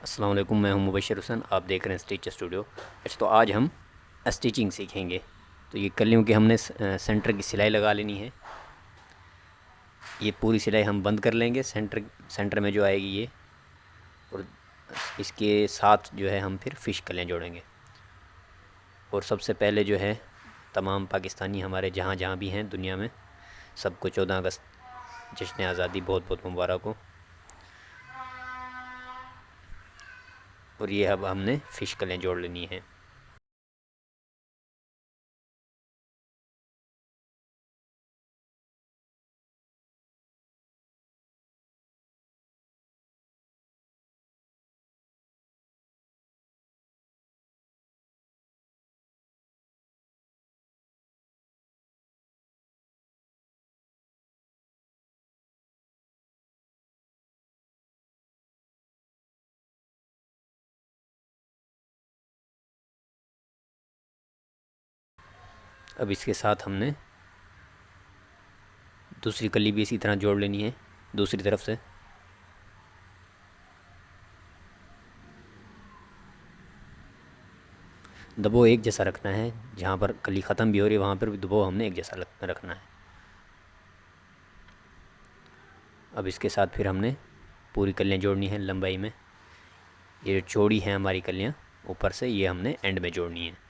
अस्सलाम वालेकुम, मैं हूं मुबशर हुसैन। आप देख रहे हैं स्टिच स्टूडियो। अच्छा, तो आज हम स्टिचिंग सीखेंगे। तो ये कलियों की हमने सेंटर की सिलाई लगा लेनी है। ये पूरी सिलाई हम बंद कर लेंगे सेंटर सेंटर में जो आएगी ये। और इसके साथ जो है हम फिर फ़िश कलियाँ जोड़ेंगे। और सबसे पहले जो है तमाम पाकिस्तानी हमारे जहाँ जहाँ भी हैं दुनिया में, सबको 14 अगस्त जश्न आज़ादी बहुत बहुत मुबारक हो। और ये अब हमने फ़िश कलियाँ जोड़ लेनी हैं। अब इसके साथ हमने दूसरी कली भी इसी तरह जोड़ लेनी है दूसरी तरफ से। दबाव एक जैसा रखना है, जहाँ पर कली ख़त्म भी हो रही है वहाँ पर भी दबाव हमने एक जैसा रखना है। अब इसके साथ फिर हमने पूरी कलियाँ जोड़नी है लंबाई में। ये जो चौड़ी हैं हमारी कलियाँ ऊपर से, ये हमने एंड में जोड़नी है।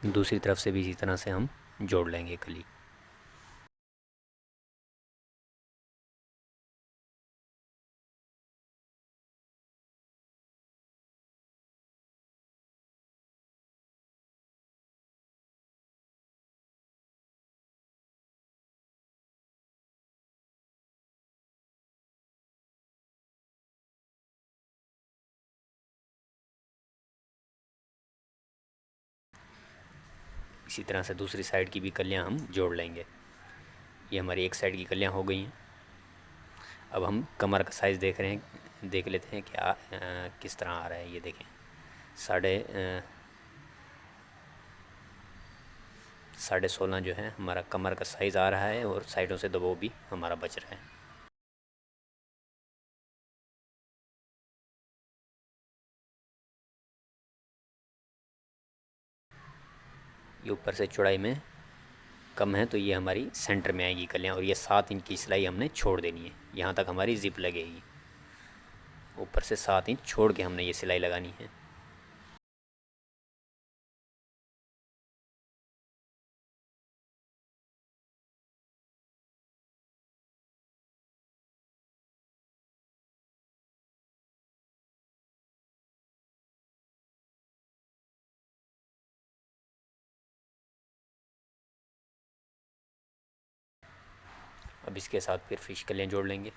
दूसरी तरफ से भी इसी तरह से हम जोड़ लेंगे कली। इसी तरह से दूसरी साइड की भी कलियाँ हम जोड़ लेंगे। ये हमारी एक साइड की कलियाँ हो गई हैं। अब हम कमर का साइज़ देख रहे हैं, देख लेते हैं क्या किस तरह आ रहा है। ये देखें, साढ़े 16.5 जो है हमारा कमर का साइज़ आ रहा है, और साइडों से दबाव भी हमारा बच रहा है। ये ऊपर से चौड़ाई में कम है तो ये हमारी सेंटर में आएगी कलियाँ, और ये 7 इंच की सिलाई हमने छोड़ देनी है। यहाँ तक हमारी जिप लगेगी। ऊपर से 7 इंच छोड़ के हमने ये सिलाई लगानी है। अब इसके साथ फिर फ़िश कलियाँ जोड़ लेंगे।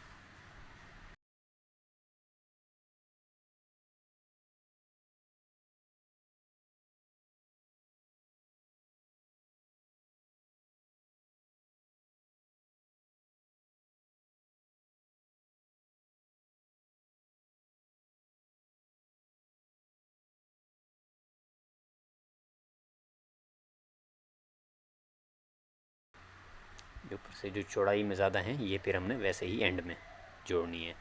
जो ऊपर से जो चौड़ाई में ज़्यादा हैं ये फिर हमने वैसे ही एंड में जोड़नी है।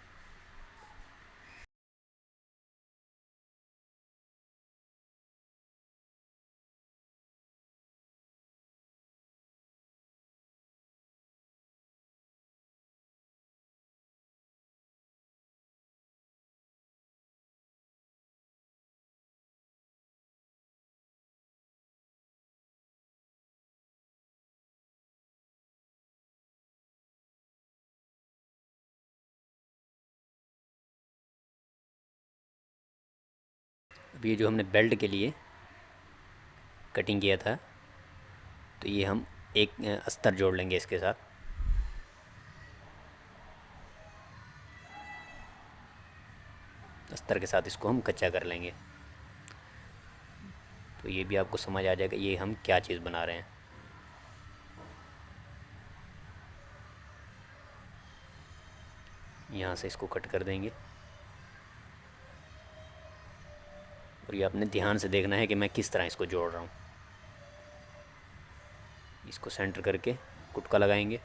अब ये जो हमने बेल्ट के लिए कटिंग किया था, तो ये हम एक अस्तर जोड़ लेंगे इसके साथ। अस्तर के साथ इसको हम कच्चा कर लेंगे, तो ये भी आपको समझ आ जाएगा ये हम क्या चीज़ बना रहे हैं। यहाँ से इसको कट कर देंगे। और ये आपने ध्यान से देखना है कि मैं किस तरह इसको जोड़ रहा हूँ। इसको सेंटर करके कुटका लगाएंगे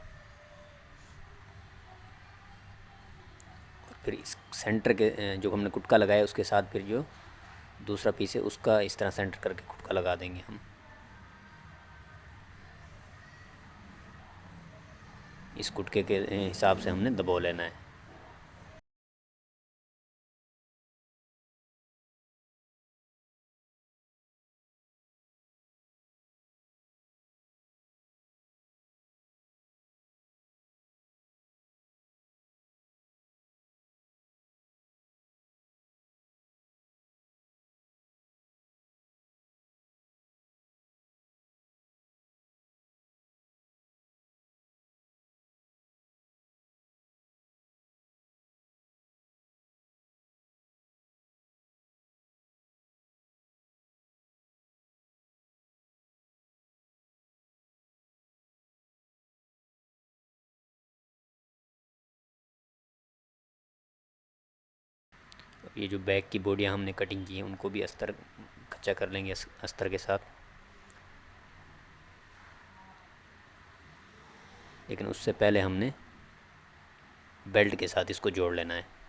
और फिर इस सेंटर के जो हमने कुटका लगाया उसके साथ फिर जो दूसरा पीस है उसका इस तरह सेंटर करके कुटका लगा देंगे हम। इस कुटके के हिसाब से हमने दबो लेना है। ये जो बैक की बोडियाँ हमने कटिंग की हैं उनको भी अस्तर कच्चा कर लेंगे अस्तर के साथ। लेकिन उससे पहले हमने बेल्ट के साथ इसको जोड़ लेना है।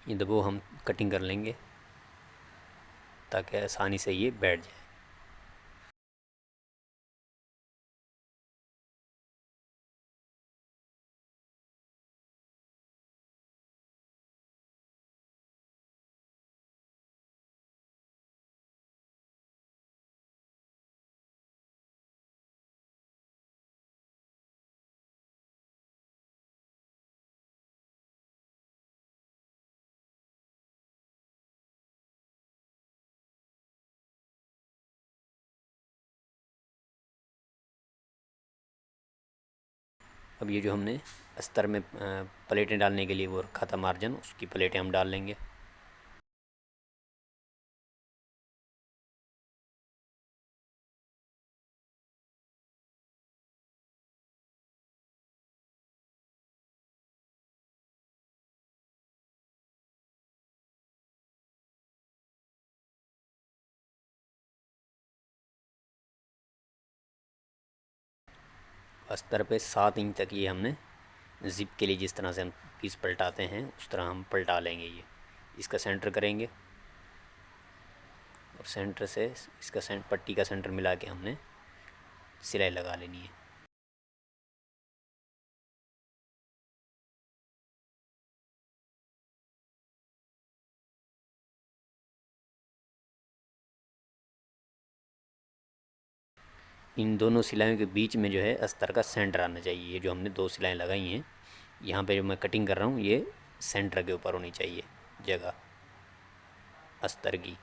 ये दबो हम कटिंग कर लेंगे ताकि आसानी से ये बैठ जाए। अब ये जो हमने अस्तर में प्लेटें डालने के लिए वो रखा था मार्जिन, उसकी प्लेटें हम डाल लेंगे। अस्तर पे 7 इंच तक ये हमने ज़िप के लिए जिस तरह से हम पीस पलटाते हैं उस तरह हम पलटा लेंगे। ये इसका सेंटर करेंगे और सेंटर से इसका पट्टी का सेंटर मिला के हमने सिलाई लगा लेनी है। इन दोनों सिलाइयों के बीच में जो है अस्तर का सेंटर आना चाहिए। ये जो हमने 2 सिलाएँ लगाई हैं यहाँ पे जो मैं कटिंग कर रहा हूँ ये सेंटर के ऊपर होनी चाहिए जगह अस्तर की।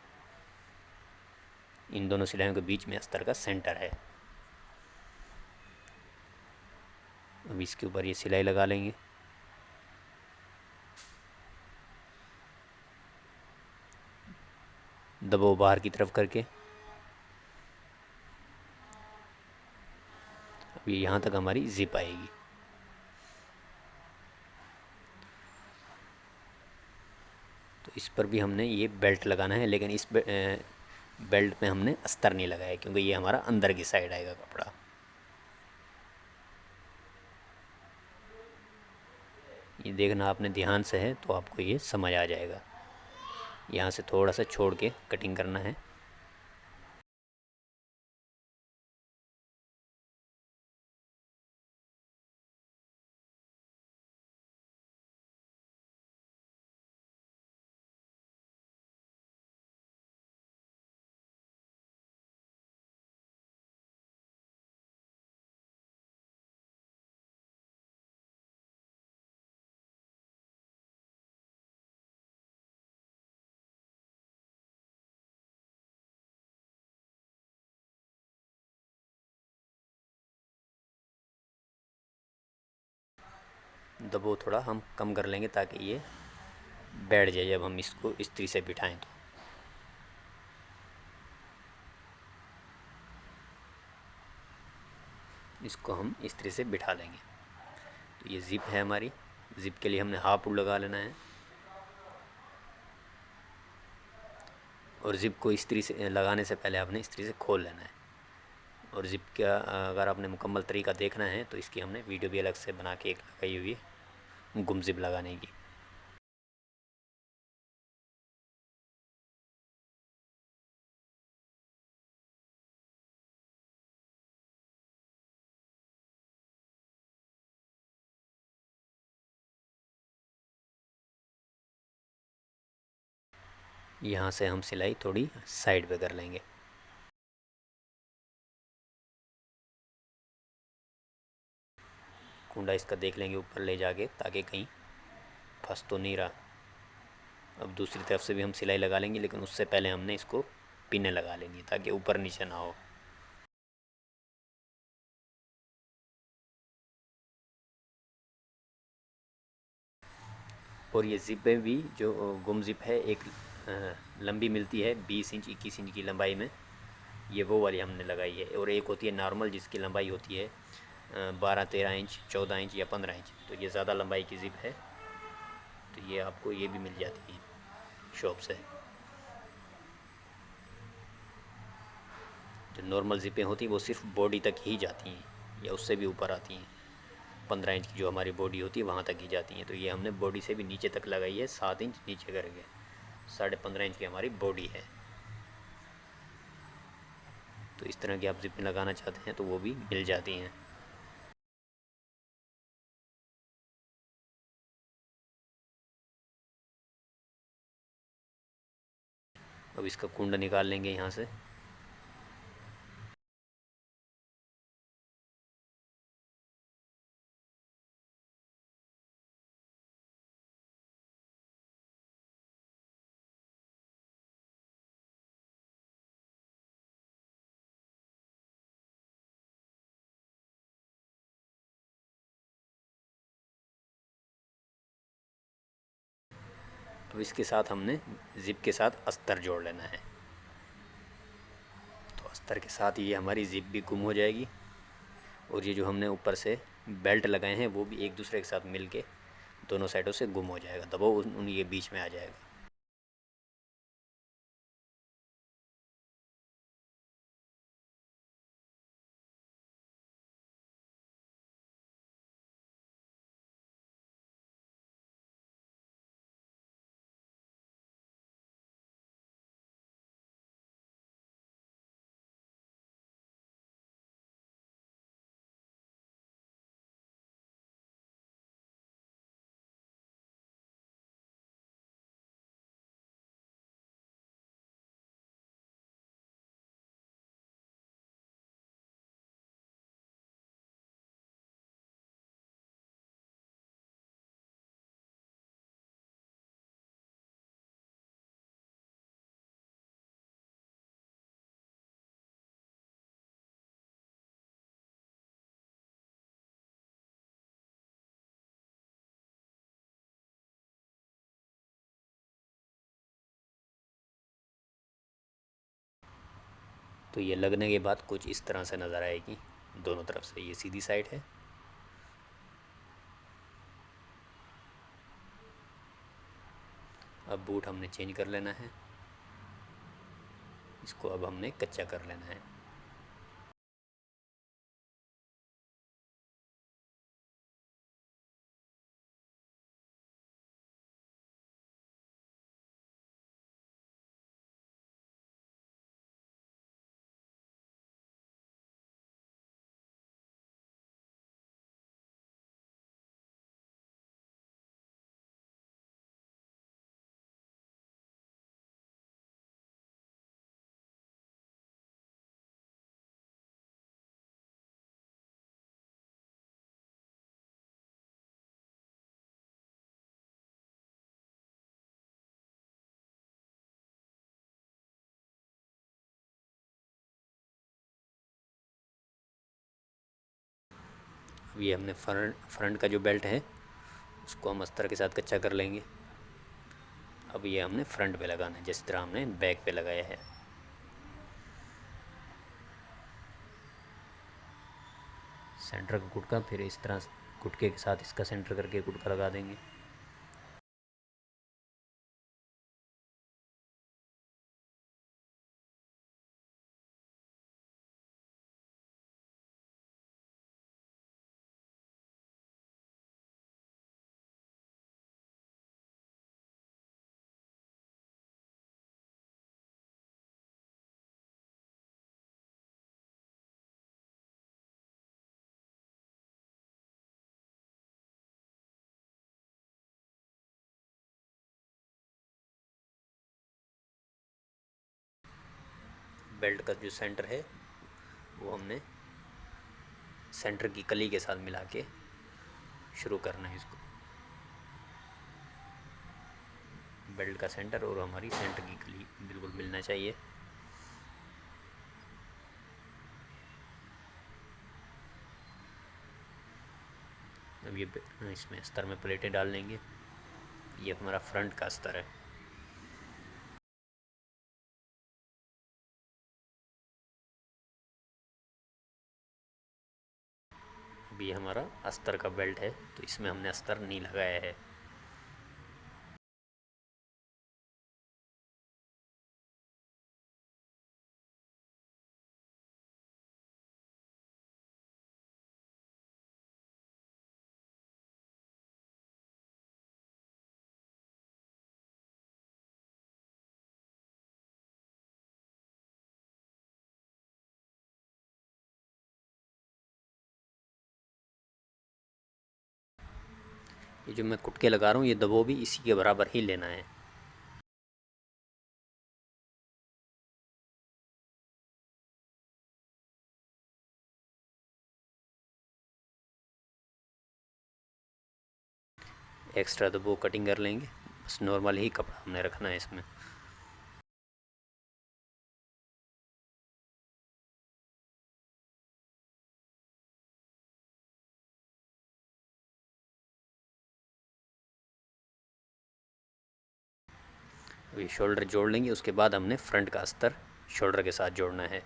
इन दोनों सिलाइयों के बीच में अस्तर का सेंटर है। अब इसके ऊपर ये सिलाई लगा लेंगे। दबाव बाहर की तरफ करके अब ये यहाँ तक हमारी जिप आएगी। तो इस पर भी हमने ये बेल्ट लगाना है, लेकिन इस बेल्ट में हमने अस्तर नहीं लगाया क्योंकि ये हमारा अंदर की साइड आएगा कपड़ा। ये देखना आपने ध्यान से है तो आपको ये समझ आ जाएगा। यहाँ से थोड़ा सा छोड़ के कटिंग करना है। दबाव थोड़ा हम कम कर लेंगे ताकि ये बैठ जाए जब हम इसको इस्त्री से बिठाएं तो। इसको हम इस्त्री से बिठा लेंगे। तो ये ज़िप है हमारी। ज़िप के लिए हमने हाफ उल लगा लेना है और ज़िप को इस्त्री से लगाने से पहले आपने इस्त्री से खोल लेना है। और ज़िप का अगर आपने मुकम्मल तरीका देखना है तो इसकी हमने वीडियो भी अलग से बना के एक लगाई हुई है गुम ज़िप लगाने की। यहाँ से हम सिलाई थोड़ी साइड पे कर लेंगे। कुंडा इसका देख लेंगे ऊपर ले जाके ताकि कहीं फंस तो नहीं रहा। अब दूसरी तरफ से भी हम सिलाई लगा लेंगे, लेकिन उससे पहले हमने इसको पिने लगा लेनी है ताकि ऊपर नीचे ना हो। और ये ज़िप भी जो गुम ज़िप है एक लंबी मिलती है 20 इंच 21 इंच की लंबाई में, ये वो वाली हमने लगाई है। और एक होती है नॉर्मल जिसकी लंबाई होती है 12-13 इंच 14 इंच या 15 इंच। तो ये ज़्यादा लंबाई की ज़िप है, तो ये आपको ये भी मिल जाती है शॉप से। जो नॉर्मल ज़िपें होती हैं वो सिर्फ बॉडी तक ही जाती हैं या उससे भी ऊपर आती हैं। 15 इंच की जो हमारी बॉडी होती है वहाँ तक ही जाती हैं। तो ये हमने बॉडी से भी नीचे तक लगाई है, 7 इंच नीचे करके। 15.5 इंच की हमारी बॉडी है। तो इस तरह की आप ज़िपें लगाना चाहते हैं तो वो भी मिल जाती हैं। अब इसका कुंड निकाल लेंगे यहाँ से। तो इसके साथ हमने ज़िप के साथ अस्तर जोड़ लेना है। तो अस्तर के साथ ये हमारी ज़िप भी गुम हो जाएगी और ये जो हमने ऊपर से बेल्ट लगाए हैं वो भी एक दूसरे के साथ मिल के दोनों साइडों से गुम हो जाएगा, दबाव उन ये बीच में आ जाएगा। तो ये लगने के बाद कुछ इस तरह से नज़र आएगी दोनों तरफ से। ये सीधी साइड है। अब बूट हमने चेंज कर लेना है। इसको अब हमने कच्चा कर लेना है। अब ये हमने फ्रंट का जो बेल्ट है उसको हम अस्तर के साथ कच्चा कर लेंगे। अब ये हमने फ्रंट पे लगाना है जिस तरह हमने बैक पे लगाया है। सेंटर का गुटका, फिर इस तरह गुटके के साथ इसका सेंटर करके गुटका लगा देंगे। बेल्ट का जो सेंटर है वो हमने सेंटर की कली के साथ मिला के शुरू करना है इसको। बेल्ट का सेंटर और हमारी सेंटर की कली बिल्कुल मिलना चाहिए। अब ये इसमें अस्तर में प्लेटें डाल लेंगे। ये हमारा फ्रंट का अस्तर है। अब ये हमारा अस्तर का बेल्ट है, तो इसमें हमने अस्तर नहीं लगाया है। ये जो मैं कुटके लगा रहा हूँ ये दबो भी इसी के बराबर ही लेना है। एक्स्ट्रा दबो कटिंग कर लेंगे, बस नॉर्मल ही कपड़ा हमने रखना है इसमें। अभी शोल्डर जोड़ लेंगे, उसके बाद हमने फ्रंट का अस्तर शोल्डर के साथ जोड़ना है।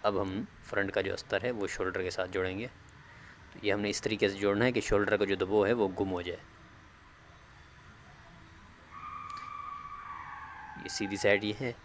अब हम फ्रंट का जो अस्तर है वो शोल्डर के साथ जोड़ेंगे। तो ये हमने इस तरीके से जोड़ना है कि शोल्डर का जो दबो है वो गुम हो जाए। ये सीधी साइड ये है।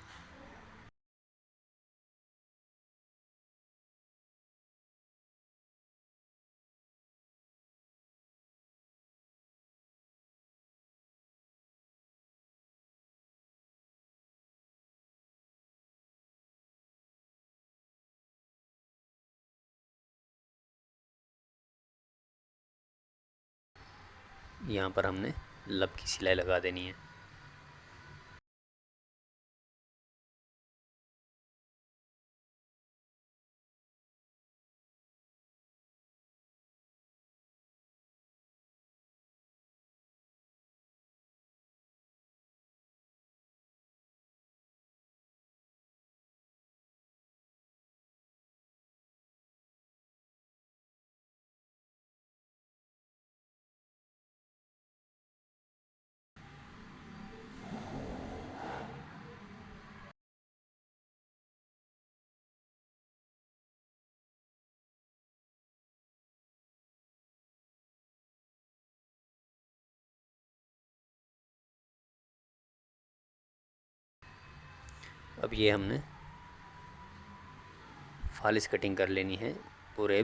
यहाँ पर हमने लब की सिलाई लगा देनी है। अब ये हमने फालिस कटिंग कर लेनी है पूरे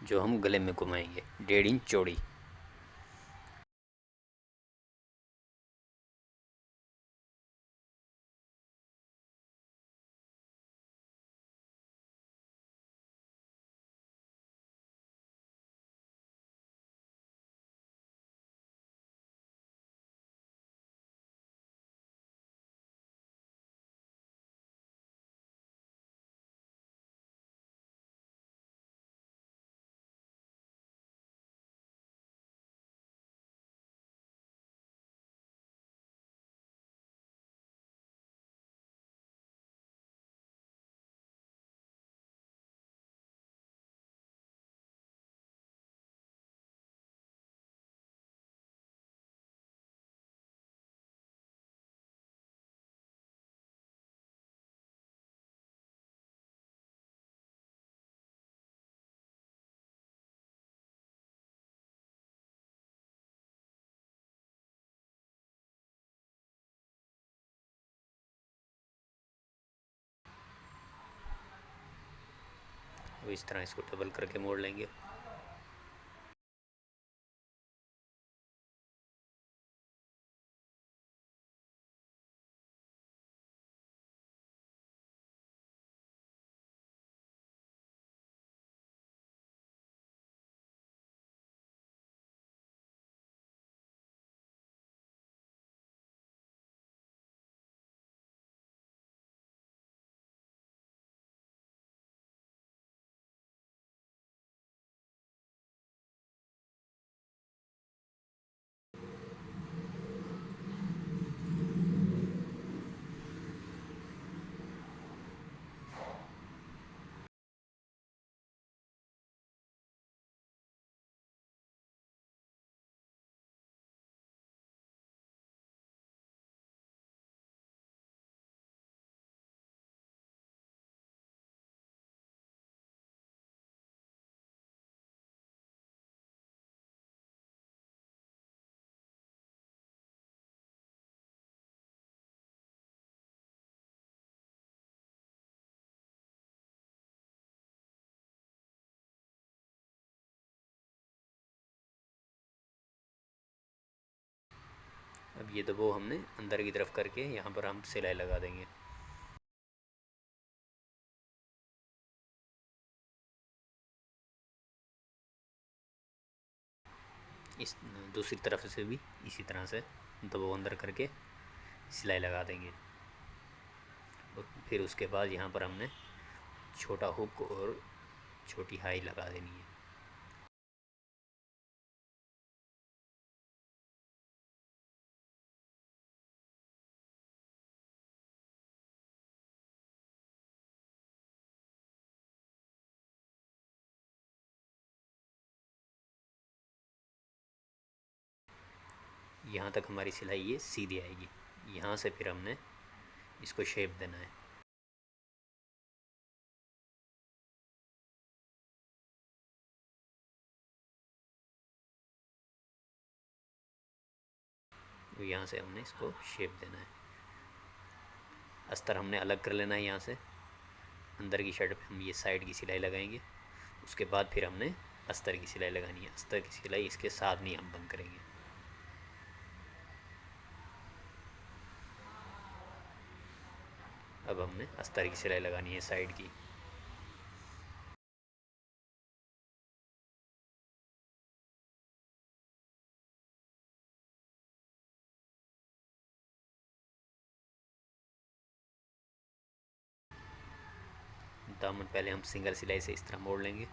जो हम गले में घुमाएंगे 1.5 इंच चौड़ी। तो इस तरह इसको डबल करके मोड़ लेंगे। अब ये दबाव हमने अंदर की तरफ करके यहाँ पर हम सिलाई लगा देंगे। इस दूसरी तरफ से भी इसी तरह से दबाव अंदर करके सिलाई लगा देंगे। और फिर उसके बाद यहाँ पर हमने छोटा हुक और छोटी हाई लगा देनी है। यहाँ तक हमारी सिलाई ये सीधी आएगी। यहाँ से फिर हमने इसको शेप देना है। तो यहाँ से हमने इसको शेप देना है। अस्तर हमने अलग कर लेना है। यहाँ से अंदर की शर्ट पे हम ये साइड की सिलाई लगाएंगे। उसके बाद फिर हमने अस्तर की सिलाई लगानी है। अस्तर की सिलाई इसके साथ नहीं हम बंद करेंगे। अब हमने अस्तर की सिलाई लगानी है साइड की। दामन पहले हम सिंगल सिलाई से इस तरह मोड़ लेंगे।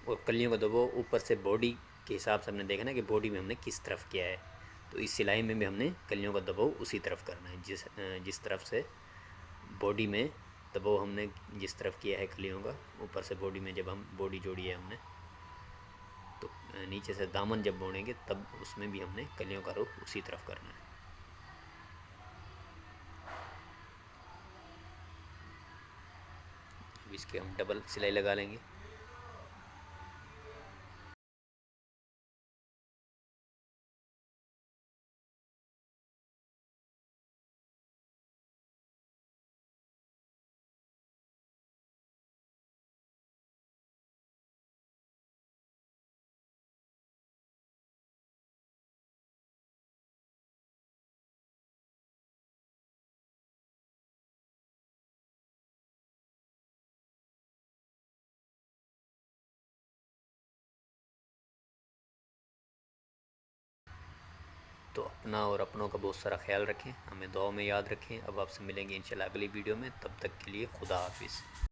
और कलियों का दबाव ऊपर से बॉडी के हिसाब से हमने देखा ना कि बॉडी में हमने किस तरफ किया है। तो इस सिलाई में भी हमने कलियों का दबाव उसी तरफ करना है जिस तरफ से बॉडी में दबाव हमने जिस तरफ किया है कलियों का। ऊपर से बॉडी में जब हम बॉडी जोड़ी है हमने, तो नीचे से दामन जब बोनेंगे तब उसमें भी हमने कलियों का रुख उसी तरफ करना है। अब इसके हम डबल सिलाई लगा लेंगे। तो अपना और अपनों का बहुत सारा ख्याल रखें, हमें दुआ में याद रखें। अब आपसे मिलेंगे इंशाल्लाह अगली वीडियो में, तब तक के लिए खुदा हाफिज़।